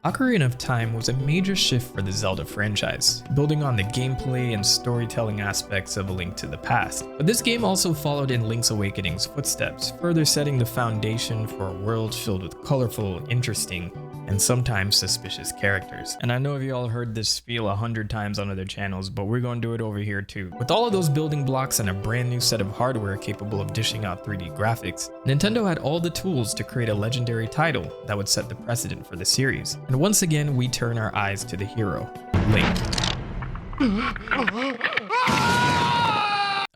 Ocarina of Time was a major shift for the Zelda franchise, building on the gameplay and storytelling aspects of A Link to the Past. But this game also followed in Link's Awakening's footsteps, further setting the foundation for a world filled with colorful, interesting, and sometimes suspicious characters. And I know you all heard this spiel 100 times on other channels, but we're going to do it over here too. With all of those building blocks and a brand new set of hardware capable of dishing out 3D graphics, Nintendo had all the tools to create a legendary title that would set the precedent for the series. And once again, we turn our eyes to the hero, Link.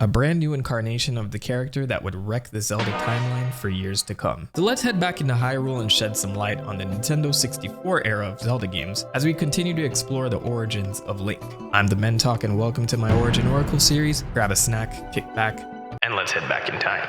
A brand new incarnation of the character that would wreck the Zelda timeline for years to come. So let's head back into Hyrule and shed some light on the Nintendo 64 era of Zelda games as we continue to explore the origins of Link. I'm the Mentalk and welcome to my Origin Oracle series. Grab a snack, kick back, and let's head back in time.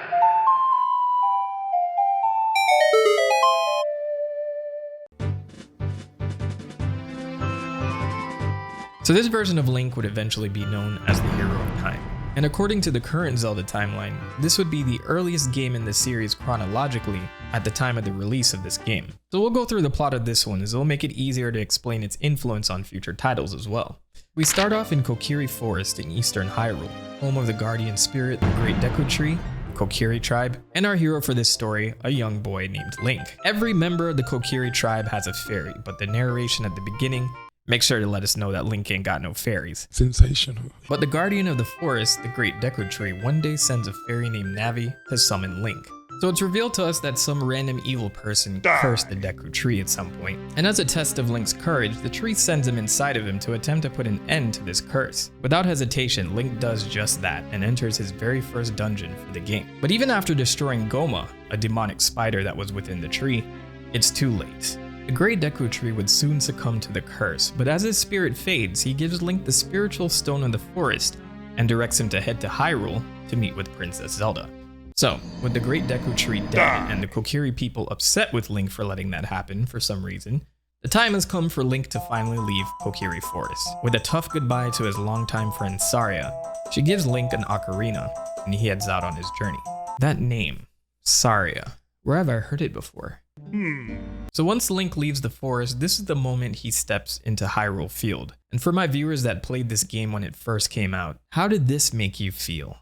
So this version of Link would eventually be known as the Hero of Time. And according to the current Zelda timeline, this would be the earliest game in the series chronologically at the time of the release of this game. So we'll go through the plot of this one as it'll make it easier to explain its influence on future titles as well. We start off in Kokiri Forest in eastern Hyrule, home of the guardian spirit, the Great Deku Tree, the Kokiri tribe, and our hero for this story, a young boy named Link. Every member of the Kokiri tribe has a fairy, but the narration at the beginning make sure to let us know that Link ain't got no fairies. Sensational. But the guardian of the forest, the Great Deku Tree, one day sends a fairy named Navi to summon Link. So it's revealed to us that some random evil person cursed the Deku Tree at some point. And as a test of Link's courage, the tree sends him inside of him to attempt to put an end to this curse. Without hesitation, Link does just that and enters his very first dungeon for the game. But even after destroying Goma, a demonic spider that was within the tree, it's too late. The Great Deku Tree would soon succumb to the curse, but as his spirit fades, he gives Link the spiritual stone of the forest and directs him to head to Hyrule to meet with Princess Zelda. So, with the Great Deku Tree dead and the Kokiri people upset with Link for letting that happen for some reason, the time has come for Link to finally leave Kokiri Forest. With a tough goodbye to his longtime friend Saria, she gives Link an ocarina, and he heads out on his journey. That name, Saria, where have I heard it before? So once Link leaves the forest, this is the moment he steps into Hyrule Field. And for my viewers that played this game when it first came out, how did this make you feel?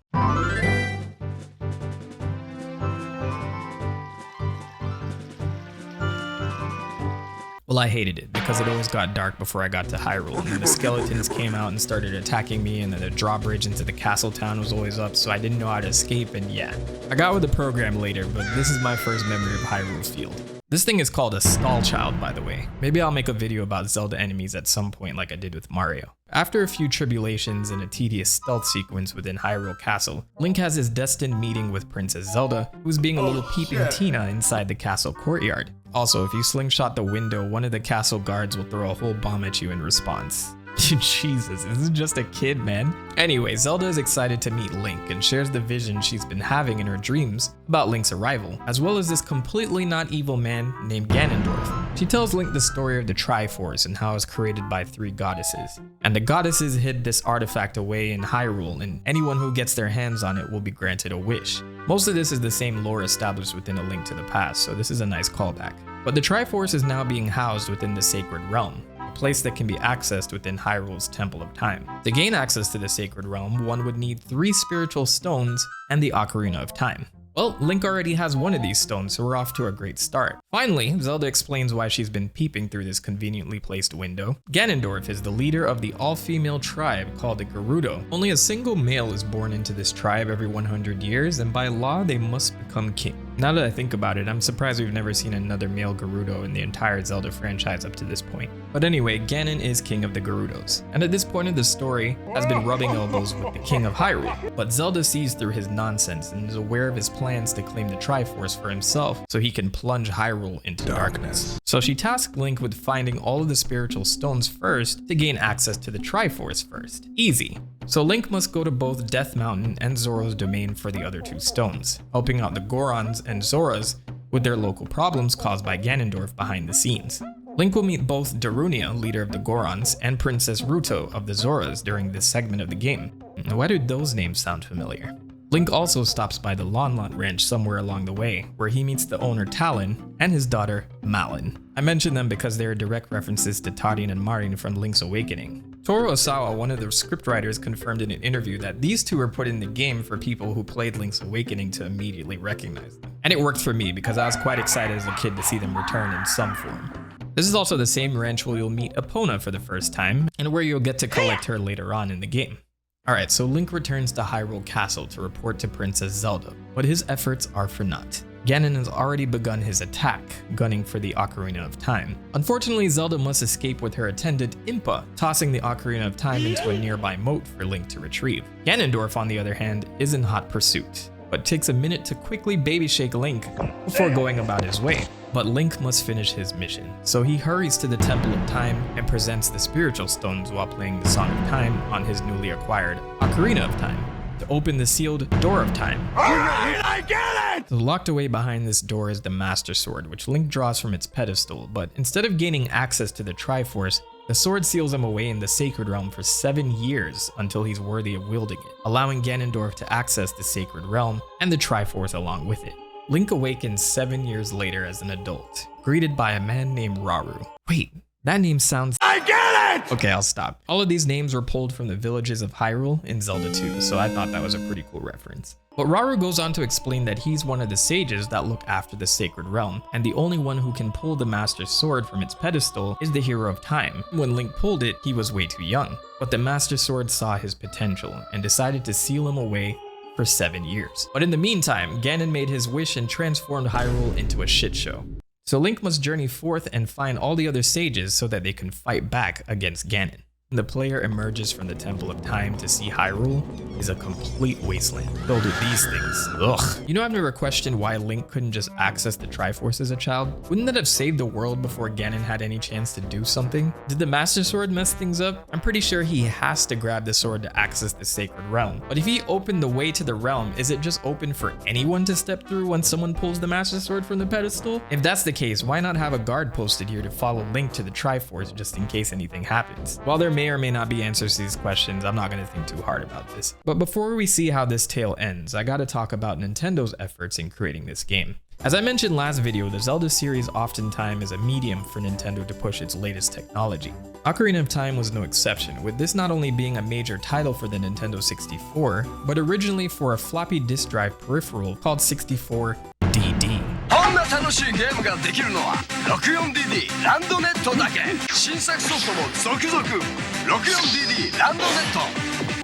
Well, I hated it because it always got dark before I got to Hyrule, and then the skeletons came out and started attacking me, and then the drawbridge into the castle town was always up, so I didn't know how to escape, and yeah. I got with the program later, but this is my first memory of Hyrule Field. This thing is called a stall child, by the way. Maybe I'll make a video about Zelda enemies at some point like I did with Mario. After a few tribulations and a tedious stealth sequence within Hyrule Castle, Link has his destined meeting with Princess Zelda, who's being a little peeping Tina inside the castle courtyard. Also, if you slingshot the window, one of the castle guards will throw a whole bomb at you in response. Jesus, this is just a kid, man. Anyway, Zelda is excited to meet Link and shares the vision she's been having in her dreams about Link's arrival, as well as this completely not evil man named Ganondorf. She tells Link the story of the Triforce and how it was created by 3 goddesses. And the goddesses hid this artifact away in Hyrule, and anyone who gets their hands on it will be granted a wish. Most of this is the same lore established within A Link to the Past, so this is a nice callback. But the Triforce is now being housed within the Sacred Realm, a place that can be accessed within Hyrule's Temple of Time. To gain access to the Sacred Realm, one would need 3 spiritual stones and the Ocarina of Time. Well, Link already has one of these stones, so we're off to a great start. Finally, Zelda explains why she's been peeping through this conveniently placed window. Ganondorf is the leader of the all-female tribe called the Gerudo. Only a single male is born into this tribe every 100 years, and by law, they must become king. Now that I think about it, I'm surprised we've never seen another male Gerudo in the entire Zelda franchise up to this point. But anyway, Ganon is king of the Gerudos, and at this point of the story, has been rubbing elbows with the king of Hyrule. But Zelda sees through his nonsense and is aware of his plans to claim the Triforce for himself so he can plunge Hyrule into darkness. So she tasked Link with finding all of the spiritual stones first to gain access to the Triforce first. Easy. So Link must go to both Death Mountain and Zora's domain for the other 2 stones, helping out the Gorons and Zoras with their local problems caused by Ganondorf behind the scenes. Link will meet both Darunia, leader of the Gorons, and Princess Ruto of the Zoras during this segment of the game. Why do those names sound familiar? Link also stops by the Lon Lon Ranch somewhere along the way, where he meets the owner Talon and his daughter Malin. I mention them because they are direct references to Tarin and Marin from Link's Awakening. Toru Osawa, one of the scriptwriters, confirmed in an interview that these two were put in the game for people who played Link's Awakening to immediately recognize them. And it worked for me because I was quite excited as a kid to see them return in some form. This is also the same ranch where you'll meet Epona for the first time, and where you'll get to collect her later on in the game. Alright, so Link returns to Hyrule Castle to report to Princess Zelda, but his efforts are for naught. Ganon has already begun his attack, gunning for the Ocarina of Time. Unfortunately, Zelda must escape with her attendant Impa, tossing the Ocarina of Time into a nearby moat for Link to retrieve. Ganondorf, on the other hand, is in hot pursuit, but takes a minute to quickly baby shake Link before going about his way. But Link must finish his mission, so he hurries to the Temple of Time and presents the spiritual stones while playing the Song of Time on his newly acquired Ocarina of Time to open the sealed Door of Time. Alright, I get it! So locked away behind this door is the Master Sword, which Link draws from its pedestal, but instead of gaining access to the Triforce, the sword seals him away in the Sacred Realm for 7 years until he's worthy of wielding it, allowing Ganondorf to access the Sacred Realm and the Triforce along with it. Link awakens 7 years later as an adult, greeted by a man named Rauru. Wait, that name sounds— I get it! Okay, I'll stop. All of these names were pulled from the villages of Hyrule in Zelda 2, so I thought that was a pretty cool reference. But Rauru goes on to explain that he's one of the sages that look after the Sacred Realm, and the only one who can pull the Master Sword from its pedestal is the Hero of Time. When Link pulled it, he was way too young, but the Master Sword saw his potential and decided to seal him away for 7 years. But in the meantime, Ganon made his wish and transformed Hyrule into a shit show. So Link must journey forth and find all the other sages so that they can fight back against Ganon. When the player emerges from the Temple of Time to see Hyrule is a complete wasteland filled with these things. Ugh. You know, I've never questioned why Link couldn't just access the Triforce as a child. Wouldn't that have saved the world before Ganon had any chance to do something? Did the Master Sword mess things up? I'm pretty sure he has to grab the sword to access the Sacred Realm. But if he opened the way to the realm, is it just open for anyone to step through when someone pulls the Master Sword from the pedestal? If that's the case, why not have a guard posted here to follow Link to the Triforce just in case anything happens? While there may or may not be answers to these questions, I'm not going to think too hard about this. But before we see how this tale ends, I gotta talk about Nintendo's efforts in creating this game. As I mentioned last video, the Zelda series oftentimes is a medium for Nintendo to push its latest technology. Ocarina of Time was no exception, with this not only being a major title for the Nintendo 64, but originally for a floppy disk drive peripheral called 64DD. こんな楽しいゲームができるのは 64DD ランドネットだけ。新作ソフトも続々 64DD ランドネット。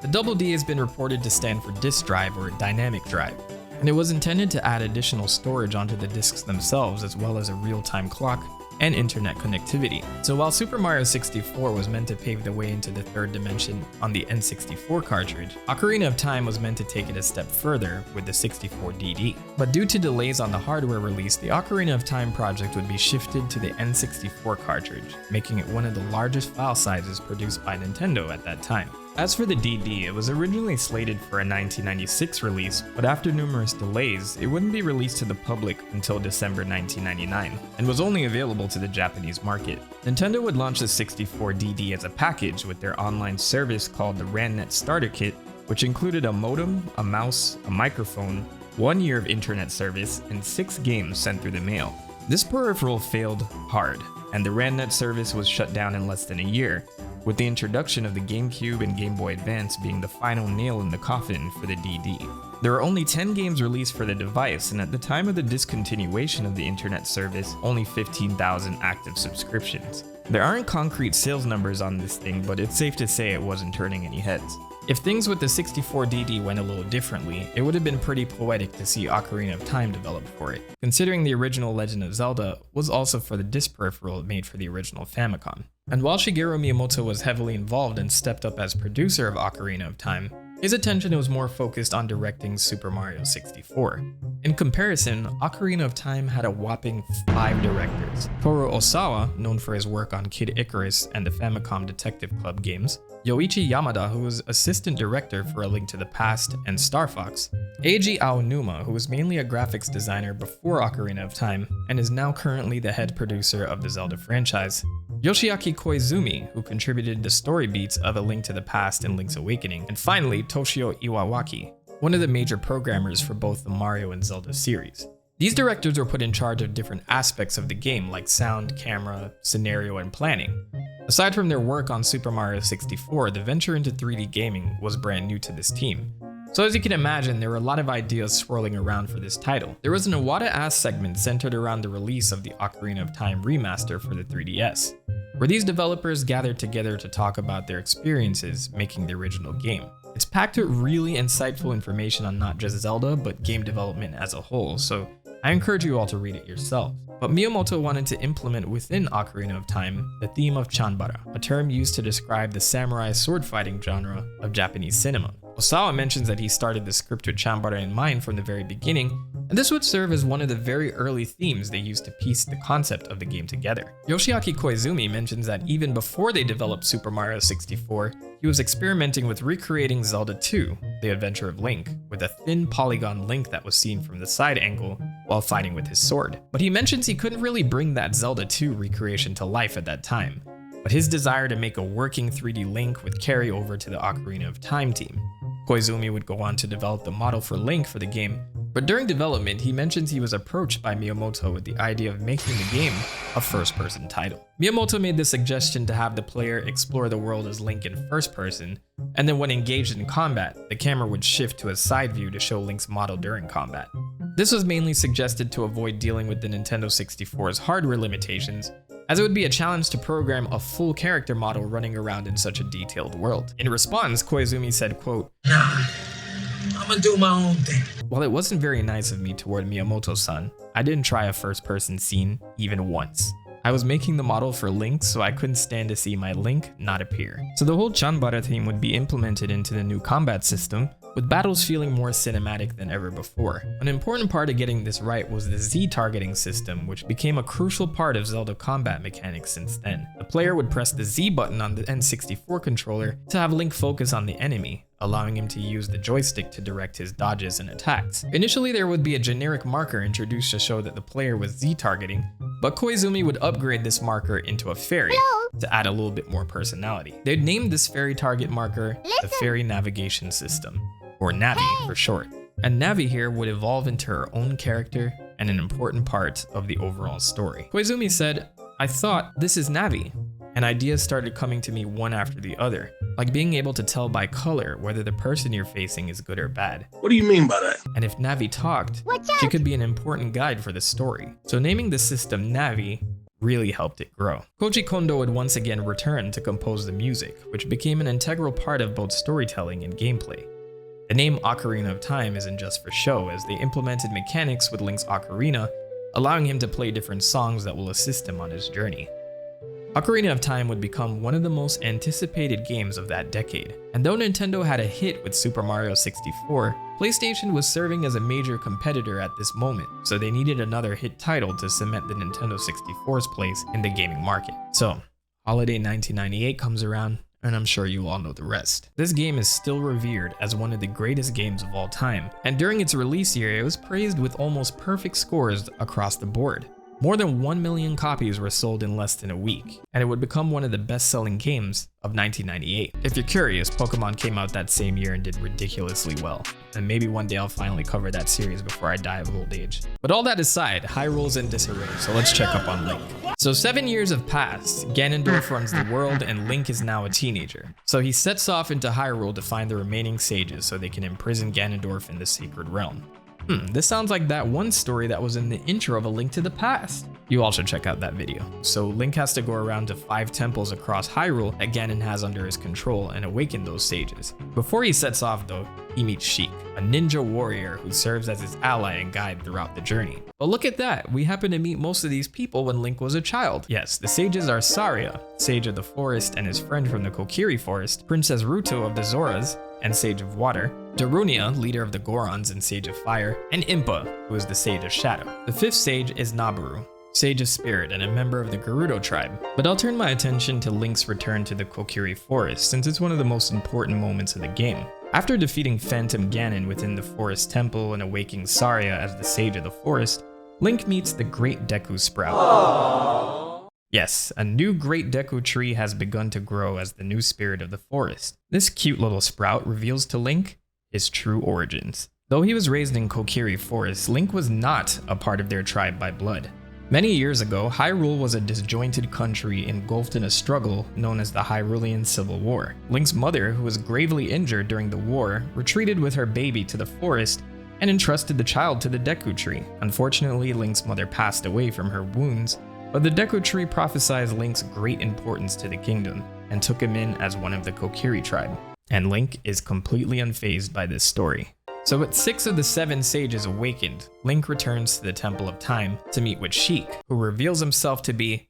The double D has been reported to stand for disk drive or dynamic drive, and it was intended to add additional storage onto the discs themselves as well as a real-time clock and internet connectivity. So while Super Mario 64 was meant to pave the way into the third dimension on the N64 cartridge, Ocarina of Time was meant to take it a step further with the 64DD. But due to delays on the hardware release, the Ocarina of Time project would be shifted to the N64 cartridge, making it one of the largest file sizes produced by Nintendo at that time. As for the DD, it was originally slated for a 1996 release, but after numerous delays, it wouldn't be released to the public until December 1999, and was only available to the Japanese market. Nintendo would launch the 64DD as a package with their online service called the RANnet Starter Kit, which included a modem, a mouse, a microphone, 1 year of internet service, and 6 games sent through the mail. This peripheral failed hard, and the RANnet service was shut down in less than a year, with the introduction of the GameCube and Game Boy Advance being the final nail in the coffin for the DD. There are only 10 games released for the device, and at the time of the discontinuation of the internet service, only 15,000 active subscriptions. There aren't concrete sales numbers on this thing, but it's safe to say it wasn't turning any heads. If things with the 64DD went a little differently, it would have been pretty poetic to see Ocarina of Time developed for it, considering the original Legend of Zelda was also for the disc peripheral made for the original Famicom. And while Shigeru Miyamoto was heavily involved and stepped up as producer of Ocarina of Time, his attention was more focused on directing Super Mario 64. In comparison, Ocarina of Time had a whopping 5 directors. Toru Osawa, known for his work on Kid Icarus and the Famicom Detective Club games, Yoichi Yamada, who was assistant director for A Link to the Past and Star Fox, Eiji Aonuma, who was mainly a graphics designer before Ocarina of Time and is now currently the head producer of the Zelda franchise, Yoshiaki Koizumi, who contributed the story beats of A Link to the Past and Link's Awakening, and finally Toshio Iwawaki. one of the major programmers for both the Mario and Zelda series. These directors were put in charge of different aspects of the game like sound, camera, scenario, and planning. Aside from their work on Super Mario 64, the venture into 3D gaming was brand new to this team. So as you can imagine, there were a lot of ideas swirling around for this title. There was an Iwata Asks segment centered around the release of the Ocarina of Time remaster for the 3DS, where these developers gathered together to talk about their experiences making the original game. It's packed with really insightful information on not just Zelda, but game development as a whole, so I encourage you all to read it yourselves. But Miyamoto wanted to implement within Ocarina of Time the theme of chanbara, a term used to describe the samurai sword fighting genre of Japanese cinema. Osawa mentions that he started the script with chanbara in mind from the very beginning, and this would serve as one of the very early themes they used to piece the concept of the game together. Yoshiaki Koizumi mentions that even before they developed Super Mario 64, he was experimenting with recreating Zelda 2, The Adventure of Link, with a thin polygon Link that was seen from the side angle while fighting with his sword. But he mentions he couldn't really bring that Zelda 2 recreation to life at that time, but his desire to make a working 3D Link would carry over to the Ocarina of Time team. Koizumi would go on to develop the model for Link for the game, but during development, he mentions he was approached by Miyamoto with the idea of making the game a first-person title. Miyamoto made the suggestion to have the player explore the world as Link in first person, and then when engaged in combat, the camera would shift to a side view to show Link's model during combat. This was mainly suggested to avoid dealing with the Nintendo 64's hardware limitations, as it would be a challenge to program a full character model running around in such a detailed world. In response, Koizumi said, quote, "Nah, I'm gonna do my own thing." While it wasn't very nice of me toward Miyamoto-san, I didn't try a first-person scene even once. I was making the model for Link, so I couldn't stand to see my Link not appear. So the whole chanbara theme would be implemented into the new combat system, with battles feeling more cinematic than ever before. An important part of getting this right was the Z targeting system, which became a crucial part of Zelda combat mechanics since then. The player would press the Z button on the N64 controller to have Link focus on the enemy, allowing him to use the joystick to direct his dodges and attacks. Initially, there would be a generic marker introduced to show that the player was Z targeting, but Koizumi would upgrade this marker into a fairy to add a little bit more personality. They'd named this fairy target marker the Fairy Navigation System, or Navi for short. And Navi here would evolve into her own character and an important part of the overall story. Koizumi said, "I thought, this is Navi," and ideas started coming to me one after the other, like being able to tell by color whether the person you're facing is good or bad. What do you mean by that? And if Navi talked, she could be an important guide for the story. So naming the system Navi really helped it grow. Koji Kondo would once again return to compose the music, which became an integral part of both storytelling and gameplay. The name Ocarina of Time isn't just for show, as they implemented mechanics with Link's Ocarina, allowing him to play different songs that will assist him on his journey. Ocarina of Time would become one of the most anticipated games of that decade, and though Nintendo had a hit with Super Mario 64, PlayStation was serving as a major competitor at this moment, so they needed another hit title to cement the Nintendo 64's place in the gaming market. So, holiday 1998 comes around, and I'm sure you all know the rest. This game is still revered as one of the greatest games of all time, and during its release year, it was praised with almost perfect scores across the board. More than 1 million copies were sold in less than a week, and it would become one of the best-selling games of 1998. If you're curious, Pokemon came out that same year and did ridiculously well, and maybe one day I'll finally cover that series before I die of old age. But all that aside, Hyrule's in disarray, so let's check up on Link. So 7 years have passed, Ganondorf runs the world, and Link is now a teenager. So he sets off into Hyrule to find the remaining sages so they can imprison Ganondorf in the Sacred Realm. This sounds like that one story that was in the intro of A Link to the Past. You all should check out that video. So Link has to go around to 5 temples across Hyrule that Ganon has under his control and awaken those sages. Before he sets off though, he meets Sheik, a ninja warrior who serves as his ally and guide throughout the journey. But look at that, we happen to meet most of these people when Link was a child. Yes, the sages are Saria, sage of the forest and his friend from the Kokiri forest, Princess Ruto of the Zoras, and Sage of Water, Darunia, leader of the Gorons and Sage of Fire, and Impa, who is the Sage of Shadow. The 5th sage is Nabooru, Sage of Spirit and a member of the Gerudo tribe. But I'll turn my attention to Link's return to the Kokiri forest since it's one of the most important moments of the game. After defeating Phantom Ganon within the forest temple and awakening Saria as the Sage of the forest, Link meets the Great Deku Sprout. Aww. Yes, a new Great Deku tree has begun to grow as the new spirit of the forest. This cute little sprout reveals to Link his true origins. Though he was raised in Kokiri Forest, Link was not a part of their tribe by blood. Many years ago, Hyrule was a disjointed country engulfed in a struggle known as the Hyrulean Civil War. Link's mother, who was gravely injured during the war, retreated with her baby to the forest and entrusted the child to the Deku Tree. Unfortunately, Link's mother passed away from her wounds, but the Deku Tree prophesied Link's great importance to the kingdom and took him in as one of the Kokiri tribe. And Link is completely unfazed by this story. So with 6 of the 7 sages awakened, Link returns to the Temple of Time to meet with Sheik, who reveals himself to be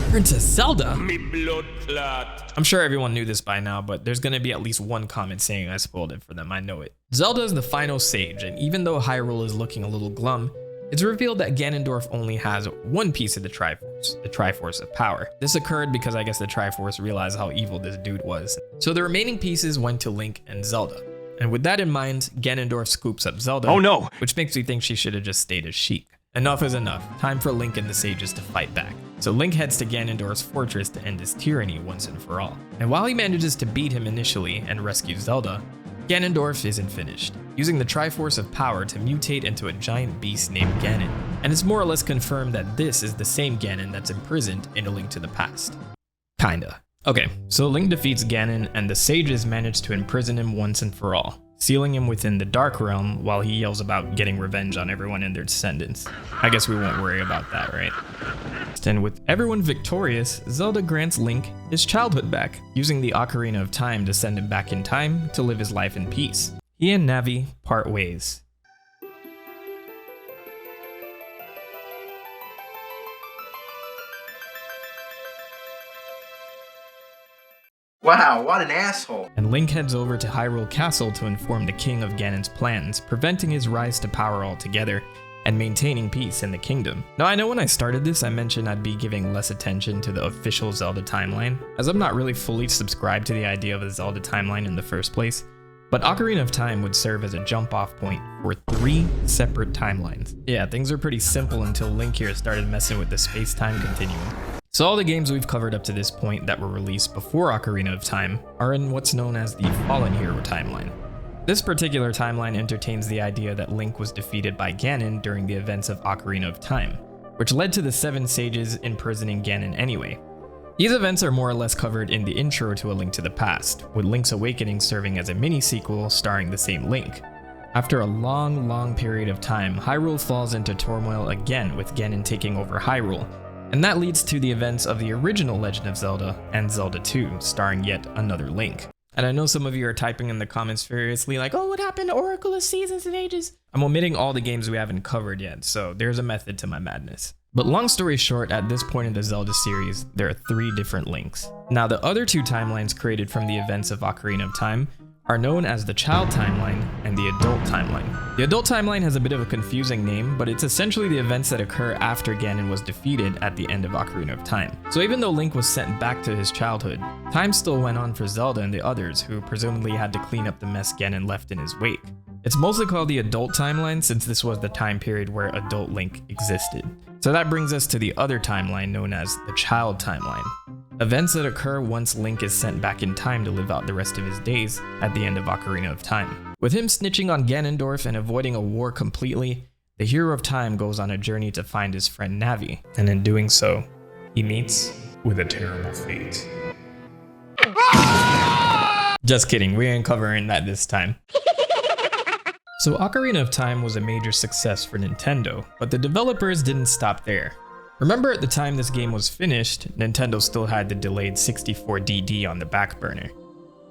Princess Zelda! Me blood clot. I'm sure everyone knew this by now, but there's gonna be at least one comment saying I spoiled it for them, I know it. Zelda is the final sage, and even though Hyrule is looking a little glum, it's revealed that Ganondorf only has one piece of the Triforce of Power. This occurred because I guess the Triforce realized how evil this dude was. So the remaining pieces went to Link and Zelda. And with that in mind, Ganondorf scoops up Zelda. Oh no! Which makes me think she should have just stayed as Sheik. Enough is enough. Time for Link and the sages to fight back. So Link heads to Ganondorf's fortress to end his tyranny once and for all. And while he manages to beat him initially and rescue Zelda, Ganondorf isn't finished, using the Triforce of Power to mutate into a giant beast named Ganon. And it's more or less confirmed that this is the same Ganon that's imprisoned in A Link to the Past. Kinda. Okay, so Link defeats Ganon and the sages manage to imprison him once and for all, sealing him within the Dark Realm while he yells about getting revenge on everyone and their descendants. I guess we won't worry about that, right? And with everyone victorious, Zelda grants Link his childhood back, using the Ocarina of Time to send him back in time to live his life in peace. He and Navi part ways. Wow, what an asshole. And Link heads over to Hyrule Castle to inform the king of Ganon's plans, preventing his rise to power altogether and maintaining peace in the kingdom. Now, I know when I started this, I mentioned I'd be giving less attention to the official Zelda timeline, as I'm not really fully subscribed to the idea of a Zelda timeline in the first place, but Ocarina of Time would serve as a jump-off point for 3 separate timelines. Yeah, things are pretty simple until Link here started messing with the space-time continuum. So all the games we've covered up to this point that were released before Ocarina of Time are in what's known as the Fallen Hero timeline. This particular timeline entertains the idea that Link was defeated by Ganon during the events of Ocarina of Time, which led to the 7 sages imprisoning Ganon anyway. These events are more or less covered in the intro to A Link to the Past, with Link's Awakening serving as a mini-sequel starring the same Link. After a long period of time, Hyrule falls into turmoil again with Ganon taking over Hyrule, and that leads to the events of the original Legend of Zelda and Zelda 2, starring yet another Link. And I know some of you are typing in the comments furiously like, oh, what happened to Oracle of Seasons and Ages? I'm omitting all the games we haven't covered yet, so there's a method to my madness. But long story short, at this point in the Zelda series, there are 3 different Links. Now, the other 2 timelines created from the events of Ocarina of Time are known as the Child Timeline and the Adult Timeline. The Adult Timeline has a bit of a confusing name, but it's essentially the events that occur after Ganon was defeated at the end of Ocarina of Time. So even though Link was sent back to his childhood, time still went on for Zelda and the others, who presumably had to clean up the mess Ganon left in his wake. It's mostly called the Adult Timeline since this was the time period where Adult Link existed. So that brings us to the other timeline known as the Child Timeline. Events that occur once Link is sent back in time to live out the rest of his days at the end of Ocarina of Time. With him snitching on Ganondorf and avoiding a war completely, the hero of time goes on a journey to find his friend Navi, and in doing so, he meets with a terrible fate. Just kidding, we ain't covering that this time. So Ocarina of Time was a major success for Nintendo, but the developers didn't stop there. Remember at the time this game was finished, Nintendo still had the delayed 64DD on the back burner.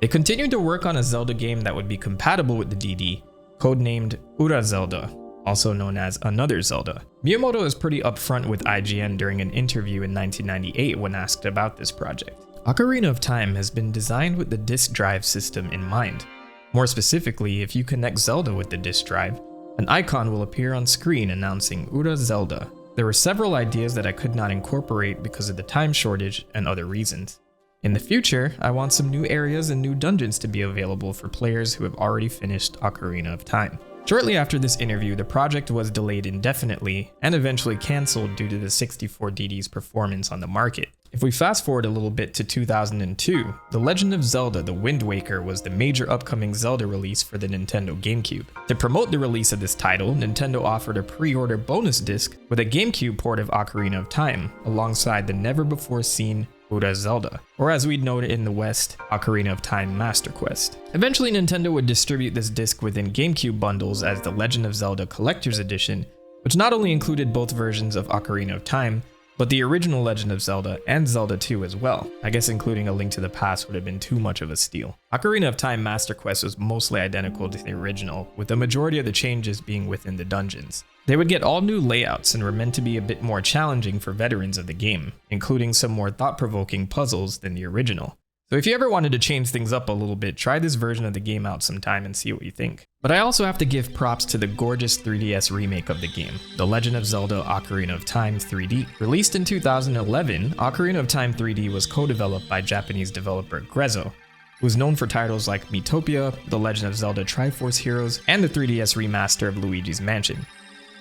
They continued to work on a Zelda game that would be compatible with the DD, codenamed Ura Zelda, also known as Another Zelda. Miyamoto is pretty upfront with IGN during an interview in 1998 when asked about this project. Ocarina of Time has been designed with the disk drive system in mind. More specifically, if you connect Zelda with the disk drive, an icon will appear on screen announcing Ura Zelda. There were several ideas that I could not incorporate because of the time shortage and other reasons. In the future, I want some new areas and new dungeons to be available for players who have already finished Ocarina of Time. Shortly after this interview, the project was delayed indefinitely and eventually cancelled due to the 64DD's performance on the market. If we fast forward a little bit to 2002, The Legend of Zelda: The Wind Waker was the major upcoming Zelda release for the Nintendo GameCube. To promote the release of this title, Nintendo offered a pre-order bonus disc with a GameCube port of Ocarina of Time, alongside the never-before-seen Ura Zelda, or as we'd know it in the West, Ocarina of Time Master Quest. Eventually, Nintendo would distribute this disc within GameCube bundles as the Legend of Zelda Collector's Edition, which not only included both versions of Ocarina of Time, but the original Legend of Zelda and Zelda 2 as well. I guess including A Link to the Past would have been too much of a steal. Ocarina of Time Master Quest was mostly identical to the original, with the majority of the changes being within the dungeons. They would get all new layouts and were meant to be a bit more challenging for veterans of the game, including some more thought-provoking puzzles than the original. So if you ever wanted to change things up a little bit, try this version of the game out sometime and see what you think. But I also have to give props to the gorgeous 3DS remake of the game, The Legend of Zelda: Ocarina of Time 3D. Released in 2011, Ocarina of Time 3D was co-developed by Japanese developer Grezzo, who's known for titles like Miitopia, The Legend of Zelda Triforce Heroes, and the 3DS remaster of Luigi's Mansion.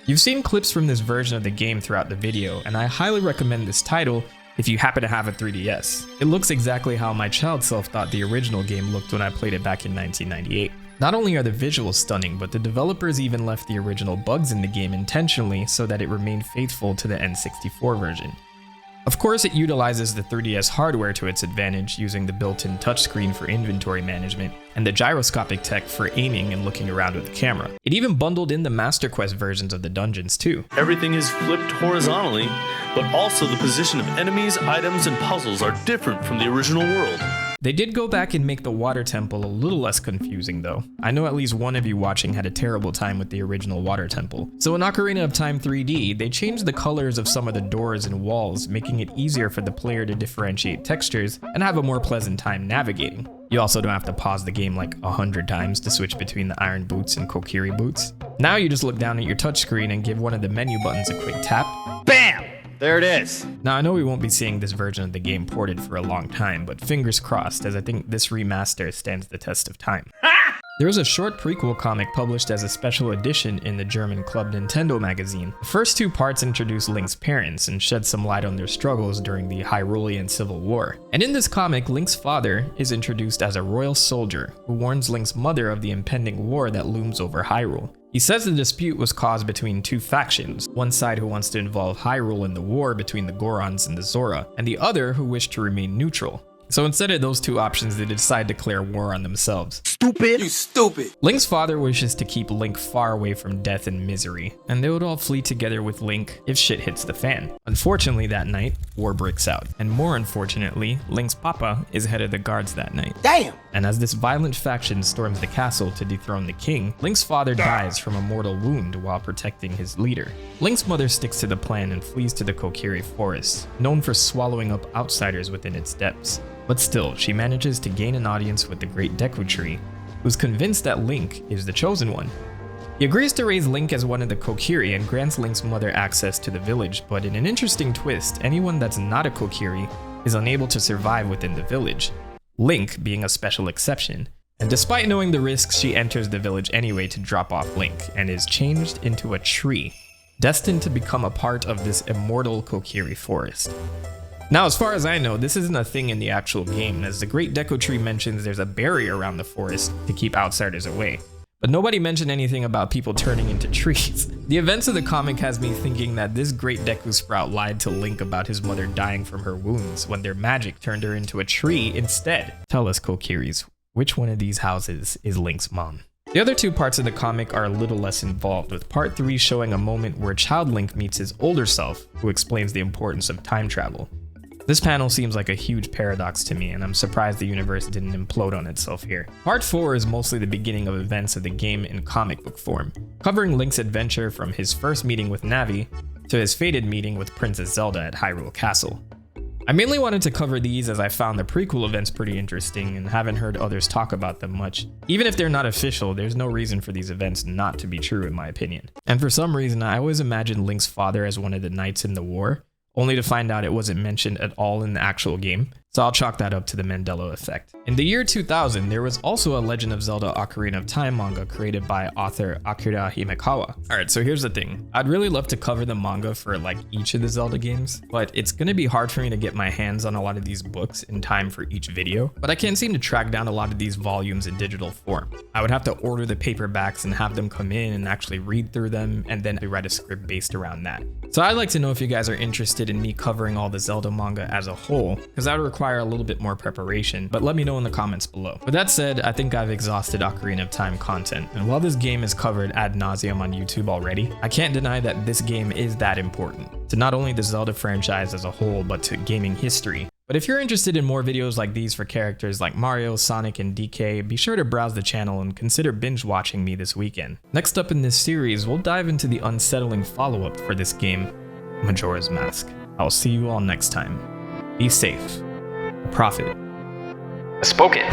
You've seen clips from this version of the game throughout the video, and I highly recommend this title if you happen to have a 3DS. It looks exactly how my child self thought the original game looked when I played it back in 1998. Not only are the visuals stunning, but the developers even left the original bugs in the game intentionally so that it remained faithful to the N64 version. Of course, it utilizes the 3DS hardware to its advantage, using the built-in touchscreen for inventory management and the gyroscopic tech for aiming and looking around with the camera. It even bundled in the Master Quest versions of the dungeons too. Everything is flipped horizontally, but also the position of enemies, items, and puzzles are different from the original world. They did go back and make the water temple a little less confusing though. I know at least one of you watching had a terrible time with the original water temple. So in Ocarina of Time 3D, they changed the colors of some of the doors and walls, making it easier for the player to differentiate textures and have a more pleasant time navigating. You also don't have to pause the game like 100 times to switch between the iron boots and Kokiri boots. Now you just look down at your touchscreen and give one of the menu buttons a quick tap. BAM! There it is. Now I know we won't be seeing this version of the game ported for a long time, but fingers crossed, as I think this remaster stands the test of time. There was a short prequel comic published as a special edition in the German Club Nintendo magazine. The first two parts introduce Link's parents and shed some light on their struggles during the Hyrulean Civil War. And in this comic, Link's father is introduced as a royal soldier who warns Link's mother of the impending war that looms over Hyrule. He says the dispute was caused between two factions, one side who wants to involve Hyrule in the war between the Gorons and the Zora, and the other who wish to remain neutral. So instead of those two options, they decide to declare war on themselves. Stupid. You stupid. Link's father wishes to keep Link far away from death and misery, and they would all flee together with Link if shit hits the fan. Unfortunately that night, war breaks out, and more unfortunately, Link's papa is head of the guards that night. Damn. And as this violent faction storms the castle to dethrone the king, Link's father dies from a mortal wound while protecting his leader. Link's mother sticks to the plan and flees to the Kokiri Forest, known for swallowing up outsiders within its depths. But still, she manages to gain an audience with the Great Deku Tree, who's convinced that Link is the chosen one. He agrees to raise Link as one of the Kokiri and grants Link's mother access to the village, but in an interesting twist, anyone that's not a Kokiri is unable to survive within the village, Link being a special exception. And despite knowing the risks, she enters the village anyway to drop off Link, and is changed into a tree, destined to become a part of this immortal Kokiri forest. Now, as far as I know, this isn't a thing in the actual game, as the Great Deku Tree mentions there's a barrier around the forest to keep outsiders away. But nobody mentioned anything about people turning into trees. The events of the comic has me thinking that this Great Deku Sprout lied to Link about his mother dying from her wounds when their magic turned her into a tree instead. Tell us, Kokiris, which one of these houses is Link's mom? The other two parts of the comic are a little less involved, with part 3 showing a moment where Child Link meets his older self, who explains the importance of time travel. This panel seems like a huge paradox to me, and I'm surprised the universe didn't implode on itself here. Part 4 is mostly the beginning of events of the game in comic book form, covering Link's adventure from his first meeting with Navi to his fated meeting with Princess Zelda at Hyrule Castle. I mainly wanted to cover these as I found the prequel events pretty interesting and haven't heard others talk about them much. Even if they're not official, there's no reason for these events not to be true in my opinion. And for some reason, I always imagined Link's father as one of the knights in the war, only to find out it wasn't mentioned at all in the actual game. So I'll chalk that up to the Mandela effect. In the year 2000, there was also a Legend of Zelda Ocarina of Time manga created by author Akira Himekawa. Alright, so here's the thing. I'd really love to cover the manga for like each of the Zelda games, but it's gonna be hard for me to get my hands on a lot of these books in time for each video, but I can't seem to track down a lot of these volumes in digital form. I would have to order the paperbacks and have them come in and actually read through them, and then write a script based around that. So I'd like to know if you guys are interested in me covering all the Zelda manga as a whole, because that would require a little bit more preparation, but let me know in the comments below. With that said, I think I've exhausted Ocarina of Time content, and while this game is covered ad nauseum on YouTube already, I can't deny that this game is that important to not only the Zelda franchise as a whole, but to gaming history. But if you're interested in more videos like these for characters like Mario, Sonic, and DK, be sure to browse the channel and consider binge watching me this weekend. Next up in this series, we'll dive into the unsettling follow-up for this game, Majora's Mask. I'll see you all next time. Be safe. Prophet. Spoken.